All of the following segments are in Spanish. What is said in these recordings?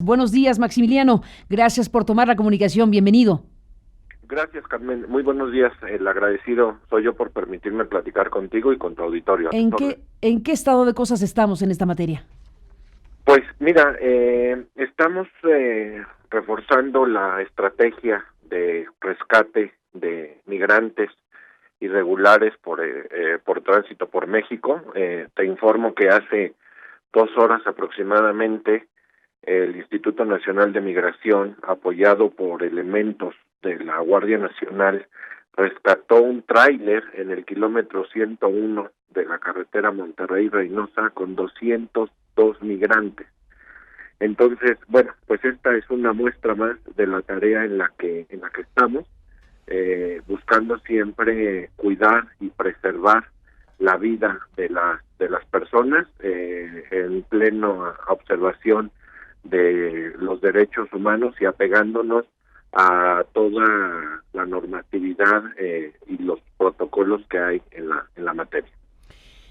Buenos días, Maximiliano. Gracias por tomar la comunicación. Bienvenido. Gracias, Carmen. Muy buenos días. El agradecido soy yo por permitirme platicar contigo y con tu auditorio. A tus ¿En órdenes. qué estado de cosas estamos en esta materia? Pues mira, estamos reforzando la estrategia de rescate de migrantes irregulares por tránsito por México. Te informo que hace 2 horas aproximadamente el Instituto Nacional de Migración, apoyado por elementos de la Guardia Nacional, rescató un tráiler en el kilómetro 101 de la carretera Monterrey-Reynosa con 202 migrantes. Entonces, bueno, pues esta es una muestra más de la tarea en la que estamos, buscando siempre cuidar y preservar la vida de las personas, en plena observación de los derechos humanos y apegándonos a toda la normatividad y los protocolos que hay en la materia.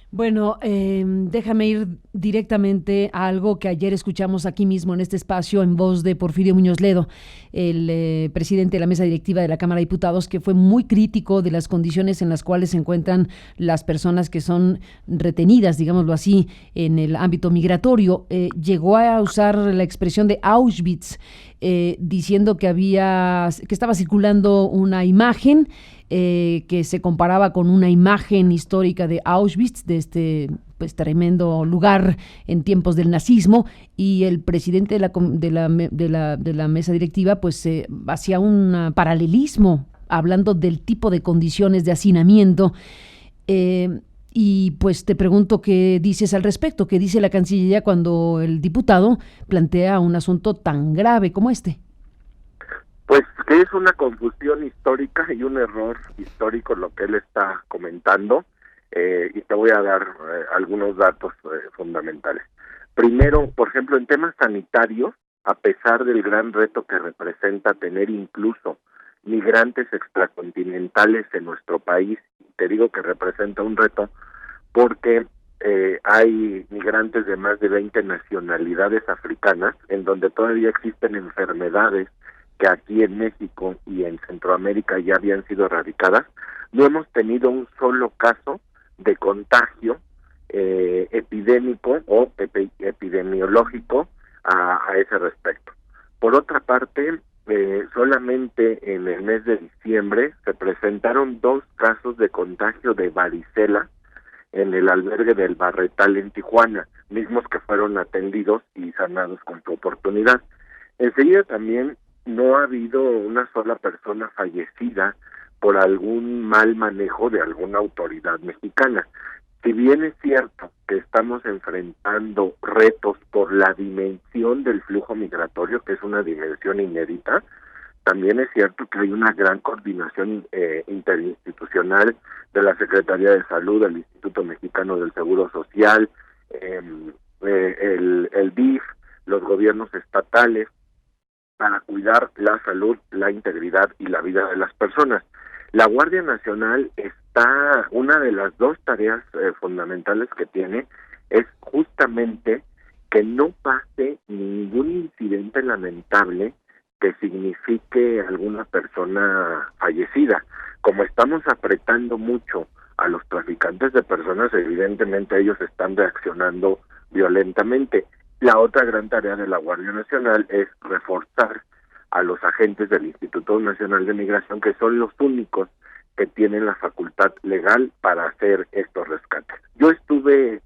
Bueno, déjame ir directamente a algo que ayer escuchamos aquí mismo en este espacio en voz de Porfirio Muñoz Ledo, el presidente de la mesa directiva de la Cámara de Diputados, que fue muy crítico de las condiciones en las cuales se encuentran las personas que son retenidas, digámoslo así, en el ámbito migratorio. Llegó a usar la expresión de Auschwitz, diciendo que estaba circulando una imagen que se comparaba con una imagen histórica de Auschwitz, de este pues tremendo lugar en tiempos del nazismo, y el presidente de la mesa directiva pues hacía un paralelismo hablando del tipo de condiciones de hacinamiento. Y pues te pregunto qué dices al respecto, qué dice la Cancillería cuando el diputado plantea un asunto tan grave como este. Pues que es una confusión histórica y un error histórico lo que él está comentando, y te voy a dar algunos datos fundamentales. Primero, por ejemplo, en temas sanitarios, a pesar del gran reto que representa tener incluso migrantes extracontinentales en nuestro país, te digo que representa un reto porque hay migrantes de más de 20 nacionalidades africanas, en donde todavía existen enfermedades que aquí en México y en Centroamérica ya habían sido erradicadas. No hemos tenido un solo caso de contagio epidémico o epidemiológico a ese respecto. Por otra parte, solamente en el mes de diciembre se presentaron 2 casos de contagio de varicela en el albergue del Barretal en Tijuana, mismos que fueron atendidos y sanados con su oportunidad. Enseguida también no ha habido una sola persona fallecida por algún mal manejo de alguna autoridad mexicana. Si bien es cierto que estamos enfrentando retos por la dimensión del flujo migratorio, que es una dimensión inédita, también es cierto que hay una gran coordinación interinstitucional de la Secretaría de Salud, del Instituto Mexicano del Seguro Social, el DIF, los gobiernos estatales, para cuidar la salud, la integridad y la vida de las personas. La Guardia Nacional una de las 2 tareas fundamentales que tiene es justamente que no pase ningún incidente lamentable que signifique alguna persona fallecida. Como estamos apretando mucho a los traficantes de personas, evidentemente ellos están reaccionando violentamente. La otra gran tarea de la Guardia Nacional es reforzar a los agentes del Instituto Nacional de Migración, que son los únicos que tienen la facultad legal para hacer estos rescates. Yo estuve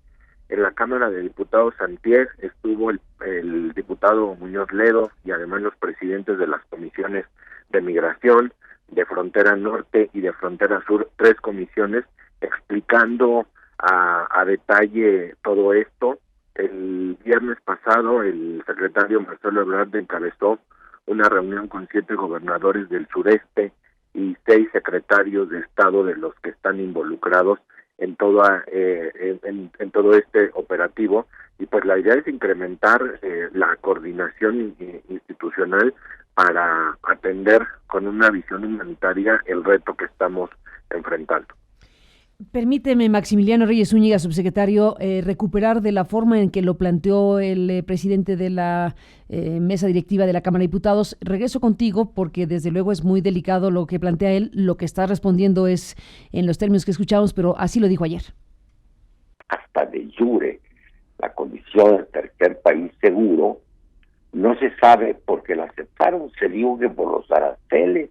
en la Cámara de Diputados antier, estuvo el diputado Muñoz Ledo y además los presidentes de las comisiones de migración, de Frontera Norte y de Frontera Sur, 3 comisiones, explicando a detalle todo esto. El viernes pasado el secretario Marcelo Ebrard encabezó una reunión con 7 gobernadores del sureste y 6 secretarios de Estado de los que están involucrados en todo este operativo, y pues la idea es incrementar la coordinación institucional para atender con una visión humanitaria el reto que estamos enfrentando. Permíteme, Maximiliano Reyes Zúñiga, subsecretario, recuperar de la forma en que lo planteó el presidente de la mesa directiva de la Cámara de Diputados. Regreso contigo porque desde luego es muy delicado lo que plantea él. Lo que está respondiendo es en los términos que escuchamos, pero así lo dijo ayer. Hasta de jure, la condición de tercer país seguro no se sabe porque la aceptaron, se dijo que por los aranceles.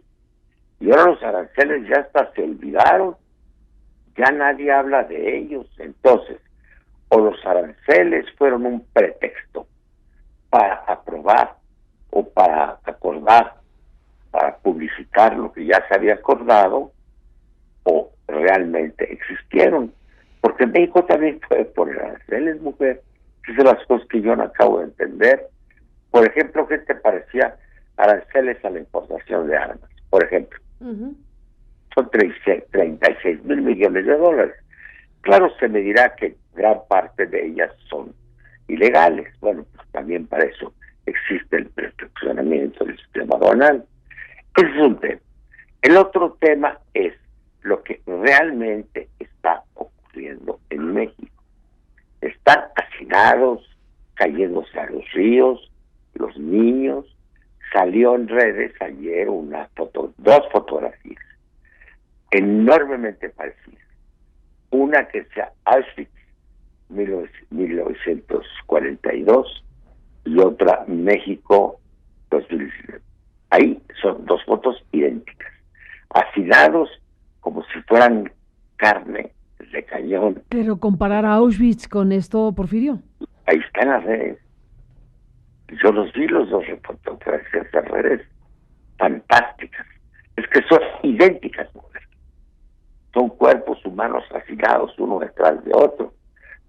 Y ahora los aranceles ya hasta se olvidaron. Ya nadie habla de ellos. Entonces, o los aranceles fueron un pretexto para aprobar o para acordar, para publicitar lo que ya se había acordado, o realmente existieron. Porque México también fue por aranceles, mujer. Esas son las cosas que yo no acabo de entender. Por ejemplo, ¿qué te parecía aranceles a la importación de armas? Por ejemplo. Uh-huh. Son 36 mil millones de dólares. Claro, se me dirá que gran parte de ellas son ilegales. Bueno, pues también para eso existe el perfeccionamiento del sistema aduanal. Ese es un tema. El otro tema es lo que realmente está ocurriendo en México. Están hacinados, cayéndose a los ríos, los niños. Salió en redes ayer dos fotografías enormemente parecidas. Una que sea Auschwitz 1942 y otra México 2019. Ahí son dos fotos idénticas, hacinados como si fueran carne de cañón. Pero comparar a Auschwitz con esto, Porfirio. Ahí están las redes. Yo los vi, los dos fotografías de redes fantásticas. Es que son idénticas, mujer. Son cuerpos humanos hacinados uno detrás de otro,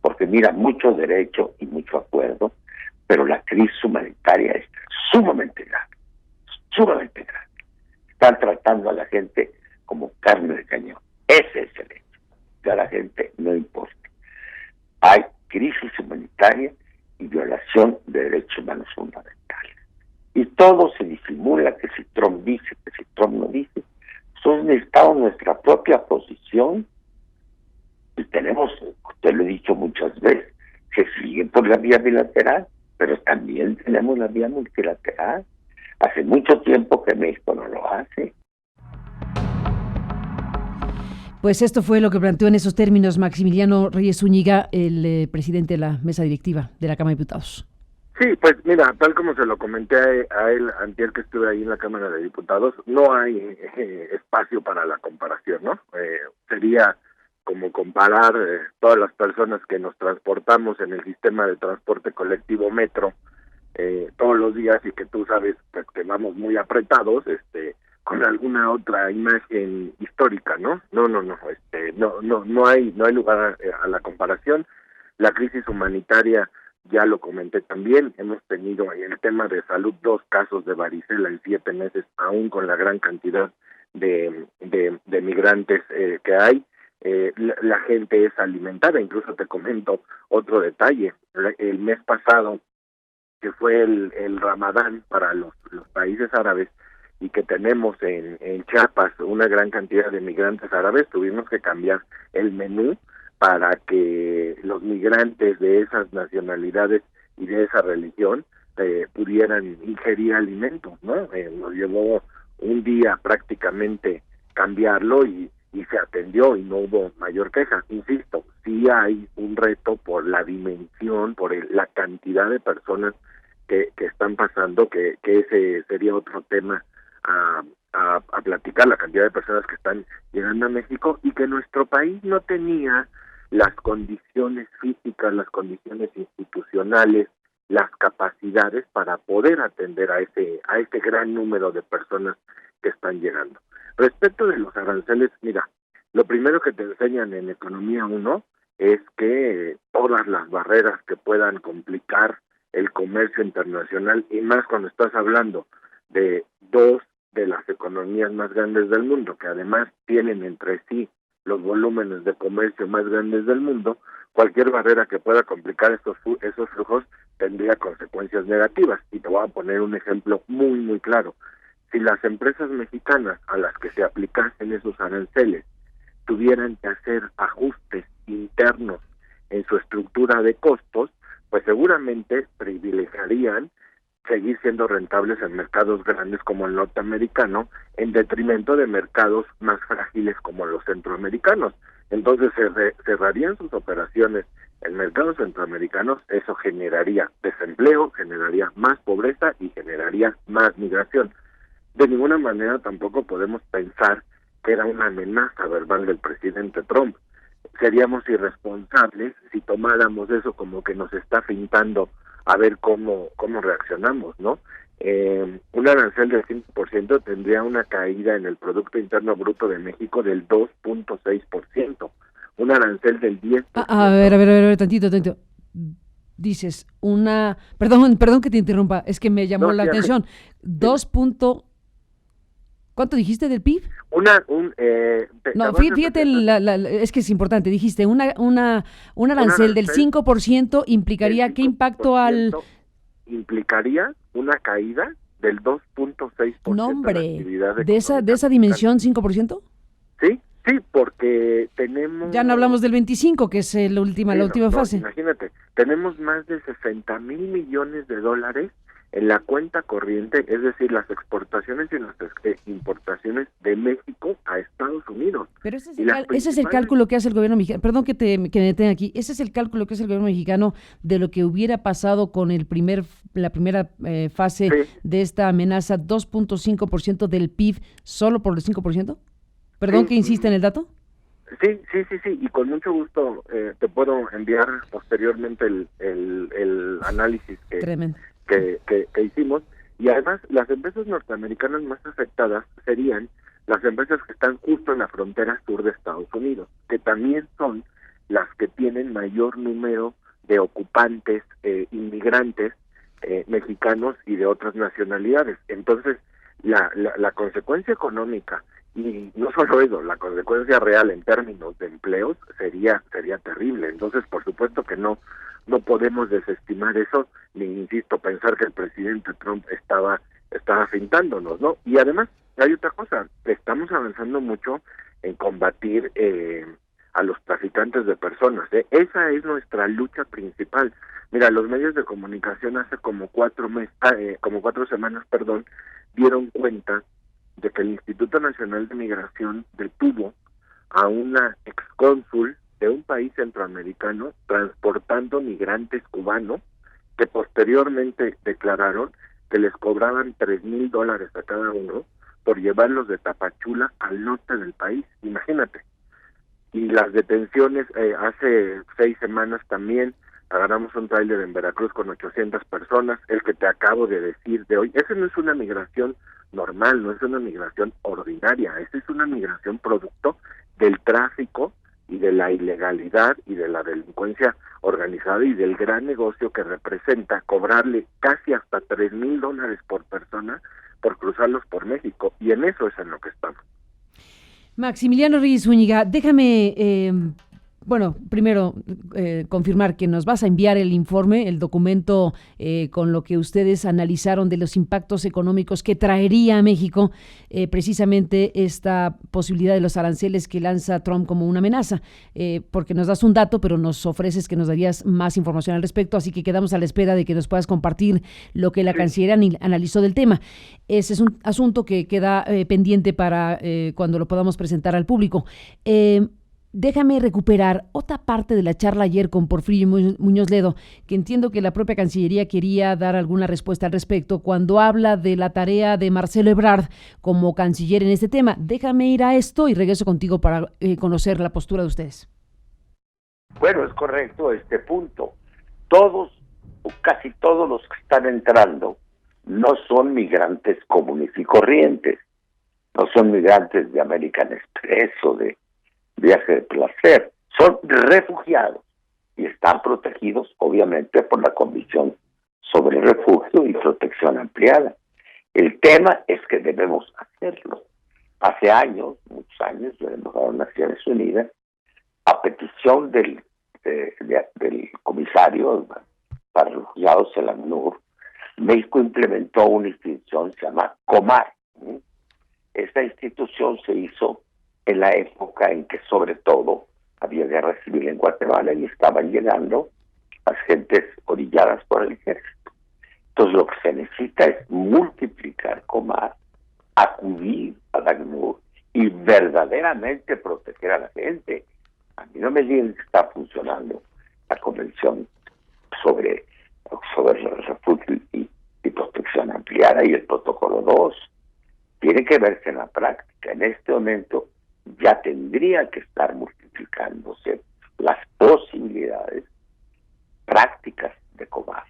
porque mira, mucho derecho y mucho acuerdo, pero la crisis humanitaria es sumamente grave, sumamente grave. Están tratando a la gente como carne de cañón. Ese es el hecho, que a la gente no importa. Hay crisis humanitaria y violación de derechos humanos fundamentales. Y todo se disimula, que si Trump dice, que si Trump no dice. Nosotros necesitamos nuestra propia posición y tenemos, te lo he dicho muchas veces, se sigue por la vía bilateral, pero también tenemos la vía multilateral. Hace mucho tiempo que México no lo hace. Pues esto fue lo que planteó en esos términos Maximiliano Reyes Zúñiga, el presidente de la mesa directiva de la Cámara de Diputados. Sí, pues mira, tal como se lo comenté a él antier que estuve ahí en la Cámara de Diputados, no hay espacio para la comparación, ¿no? Sería como comparar todas las personas que nos transportamos en el sistema de transporte colectivo metro todos los días y que tú sabes pues, que vamos muy apretados, con alguna otra imagen histórica, ¿no? No hay lugar a la comparación. La crisis humanitaria, ya lo comenté también, hemos tenido en el tema de salud 2 casos de varicela en 7 meses, aún con la gran cantidad de migrantes que hay. La gente es alimentada. Incluso te comento otro detalle. El mes pasado, que fue el Ramadán para los países árabes, y que tenemos en Chiapas una gran cantidad de migrantes árabes, tuvimos que cambiar el menú para que los migrantes de esas nacionalidades y de esa religión pudieran ingerir alimentos, ¿no? Nos llevó un día prácticamente cambiarlo y se atendió y no hubo mayor queja. Insisto, sí hay un reto por la dimensión, por la cantidad de personas que están pasando, que ese sería otro tema a platicar, la cantidad de personas que están llegando a México y que nuestro país no tenía las condiciones físicas, las condiciones institucionales, las capacidades para poder atender a ese gran número de personas que están llegando. Respecto de los aranceles, mira, lo primero que te enseñan en Economía 1 es que todas las barreras que puedan complicar el comercio internacional, y más cuando estás hablando de dos de las economías más grandes del mundo, que además tienen entre sí los volúmenes de comercio más grandes del mundo, cualquier barrera que pueda complicar esos flujos tendría consecuencias negativas. Y te voy a poner un ejemplo muy, muy claro. Si las empresas mexicanas a las que se aplicasen esos aranceles tuvieran que hacer ajustes internos en su estructura de costos, pues seguramente privilegiarían seguir siendo rentables en mercados grandes como el norteamericano, en detrimento de mercados más frágiles como los centroamericanos. Entonces cerrarían sus operaciones en mercados centroamericanos, eso generaría desempleo, generaría más pobreza y generaría más migración. De ninguna manera tampoco podemos pensar que era una amenaza verbal del presidente Trump. Seríamos irresponsables si tomáramos eso como que nos está pintando a ver cómo reaccionamos, ¿no? Un arancel del 5% tendría una caída en el Producto Interno Bruto de México del 2.6%. Un arancel del 10%. A ver, tantito. Dices, perdón que te interrumpa, es que me llamó la atención. 2. ¿Cuánto dijiste del PIB? Fíjate, es que es importante. Dijiste, un arancel del 5% implicaría ¿qué impacto al...? Implicaría una caída del 2.6%. No, hombre, ¿de esa dimensión 5%? Sí, porque tenemos... Ya no hablamos del 25, que es la última fase. Imagínate, tenemos más de 60,000 millones de dólares en la cuenta corriente, es decir, las exportaciones y las importaciones de México a Estados Unidos. Pero ese es el cálculo que hace el gobierno mexicano. Perdón que me detenga aquí. Ese es el cálculo que hace el gobierno mexicano de lo que hubiera pasado con la primera fase de esta amenaza, 2.5% del PIB, solo por el 5%. Perdón que insista en el dato. Sí, y con mucho gusto te puedo enviar posteriormente el análisis que hicimos, y además las empresas norteamericanas más afectadas serían las empresas que están justo en la frontera sur de Estados Unidos, que también son las que tienen mayor número de ocupantes inmigrantes mexicanos y de otras nacionalidades. Entonces, la consecuencia económica, y no solo eso, la consecuencia real en términos de empleos sería terrible. Entonces, por supuesto que no podemos desestimar eso, ni, insisto, pensar que el presidente Trump estaba fintándonos, ¿no? Y además, hay otra cosa, estamos avanzando mucho en combatir a los traficantes de personas, ¿eh? Esa es nuestra lucha principal. Mira, los medios de comunicación hace como 4 semanas, dieron cuenta de que el Instituto Nacional de Migración detuvo a una excónsul de un país centroamericano transportando migrantes cubanos, que posteriormente declararon que les cobraban $3,000 a cada uno por llevarlos de Tapachula al norte del país. Imagínate. Y las detenciones, hace 6 semanas también agarramos un tráiler en Veracruz con 800 personas, el que te acabo de decir de hoy. Esa no es una migración normal, no es una migración ordinaria, esa es una migración producto del tráfico y de la ilegalidad y de la delincuencia organizada y del gran negocio que representa cobrarle casi hasta $3,000 por persona por cruzarlos por México, y en eso es en lo que estamos. Maximiliano Reyes Zúñiga, déjame primero confirmar que nos vas a enviar el informe, el documento con lo que ustedes analizaron de los impactos económicos que traería a México precisamente esta posibilidad de los aranceles que lanza Trump como una amenaza, porque nos das un dato, pero nos ofreces que nos darías más información al respecto, así que quedamos a la espera de que nos puedas compartir lo que la Cancillería analizó del tema. Ese es un asunto que queda pendiente para cuando lo podamos presentar al público. Déjame recuperar otra parte de la charla ayer con Porfirio Muñoz Ledo, que entiendo que la propia Cancillería quería dar alguna respuesta al respecto cuando habla de la tarea de Marcelo Ebrard como canciller en este tema. Déjame ir a esto y regreso contigo para conocer la postura de ustedes. Bueno, es correcto este punto. Todos o casi todos los que están entrando no son migrantes comunes y corrientes, no son migrantes de American Express o de viaje de placer, son refugiados y están protegidos obviamente por la Convención sobre el Refugio y Protección Ampliada. El tema es que debemos hacerlo. Hace años, muchos años, la embajada de Naciones Unidas, a petición del comisario para refugiados, el ACNUR, México implementó una institución que se llama COMAR. Esta institución se hizo en la época en que sobre todo había guerra civil en Guatemala y estaban llegando las gentes orilladas por el ejército. Entonces lo que se necesita es multiplicar Comar, acudir a la ACNUR y verdaderamente proteger a la gente. A mí no me digan que está funcionando la convención sobre el refugio y protección ampliada y el protocolo 2. Tiene que verse en la práctica. En este momento ya tendría que estar multiplicándose las posibilidades prácticas de Comar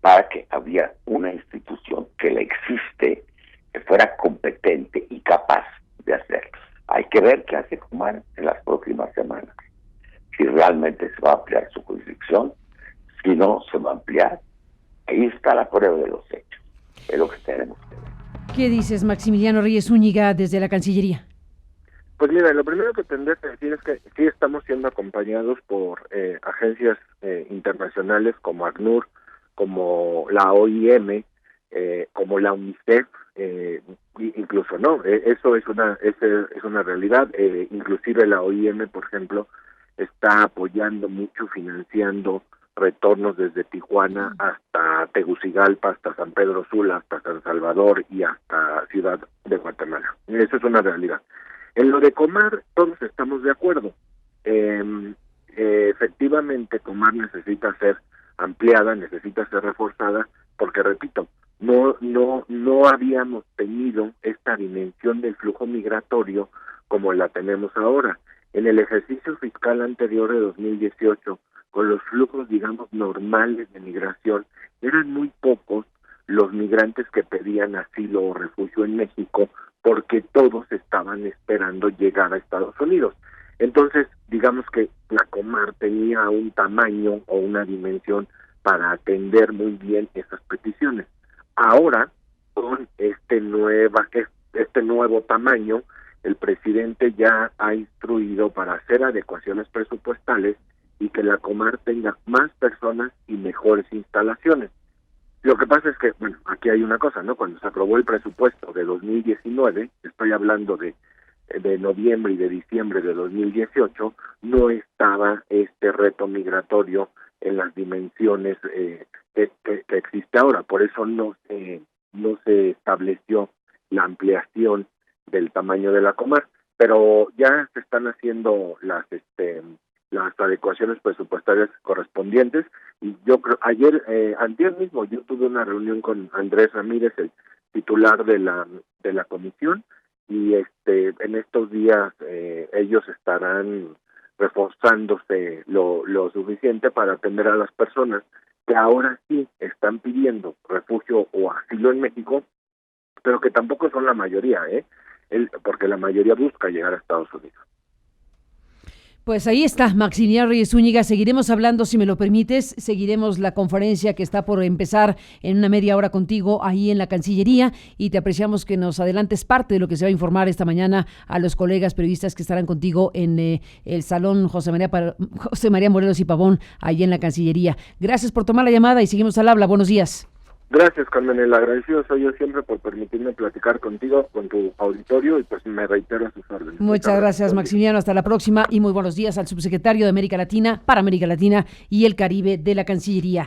para que hubiera una institución que le existe, que fuera competente y capaz de hacerlo. Hay que ver qué hace Comar en las próximas semanas. Si realmente se va a ampliar su jurisdicción, si no se va a ampliar. Ahí está la prueba de los hechos. Es lo que tenemos que ver. ¿Qué dices, Maximiliano Reyes Zúñiga, desde la Cancillería? Pues mira, lo primero que tendría que decir es que sí estamos siendo acompañados por agencias internacionales como ACNUR, como la OIM, como la UNICEF, incluso no, eso es una realidad. Inclusive la OIM, por ejemplo, está apoyando mucho, financiando retornos desde Tijuana hasta Tegucigalpa, hasta San Pedro Sula, hasta San Salvador y hasta Ciudad de Guatemala. Eso es una realidad. En lo de Comar, todos estamos de acuerdo. Efectivamente, Comar necesita ser ampliada, necesita ser reforzada, porque repito, no habíamos tenido esta dimensión del flujo migratorio como la tenemos ahora. En el ejercicio fiscal anterior de 2018, con los flujos, digamos, normales de migración, eran muy pocos los migrantes que pedían asilo o refugio en México, porque todos estaban esperando llegar a Estados Unidos. Entonces, digamos que la Comar tenía un tamaño o una dimensión para atender muy bien esas peticiones. Ahora, con este nuevo tamaño, el presidente ya ha instruido para hacer adecuaciones presupuestales y que la Comar tenga más personas y mejores instalaciones. Lo que pasa es que, bueno, aquí hay una cosa, ¿no? Cuando se aprobó el presupuesto de 2019, estoy hablando de noviembre y de diciembre de 2018, no estaba este reto migratorio en las dimensiones que existe ahora. Por eso no se estableció la ampliación del tamaño de la Comar, pero ya se están haciendo las adecuaciones presupuestarias correspondientes, y yo creo, antier mismo yo tuve una reunión con Andrés Ramírez, el titular de la comisión, y en estos días ellos estarán reforzándose lo suficiente para atender a las personas que ahora sí están pidiendo refugio o asilo en México, pero que tampoco son la mayoría, porque la mayoría busca llegar a Estados Unidos. Pues ahí está, Maximiliano Reyes Zúñiga. Seguiremos hablando, si me lo permites. Seguiremos la conferencia que está por empezar en una media hora contigo ahí en la Cancillería, y te apreciamos que nos adelantes parte de lo que se va a informar esta mañana a los colegas periodistas que estarán contigo en el Salón José María Morelos y Pavón, ahí en la Cancillería. Gracias por tomar la llamada y seguimos al habla. Buenos días. Gracias, Carmen. El agradecido soy yo siempre por permitirme platicar contigo, con tu auditorio, y pues me reitero a sus órdenes. Muchas gracias, Maximiliano. Hasta la próxima y muy buenos días al subsecretario de América Latina, para América Latina y el Caribe de la Cancillería.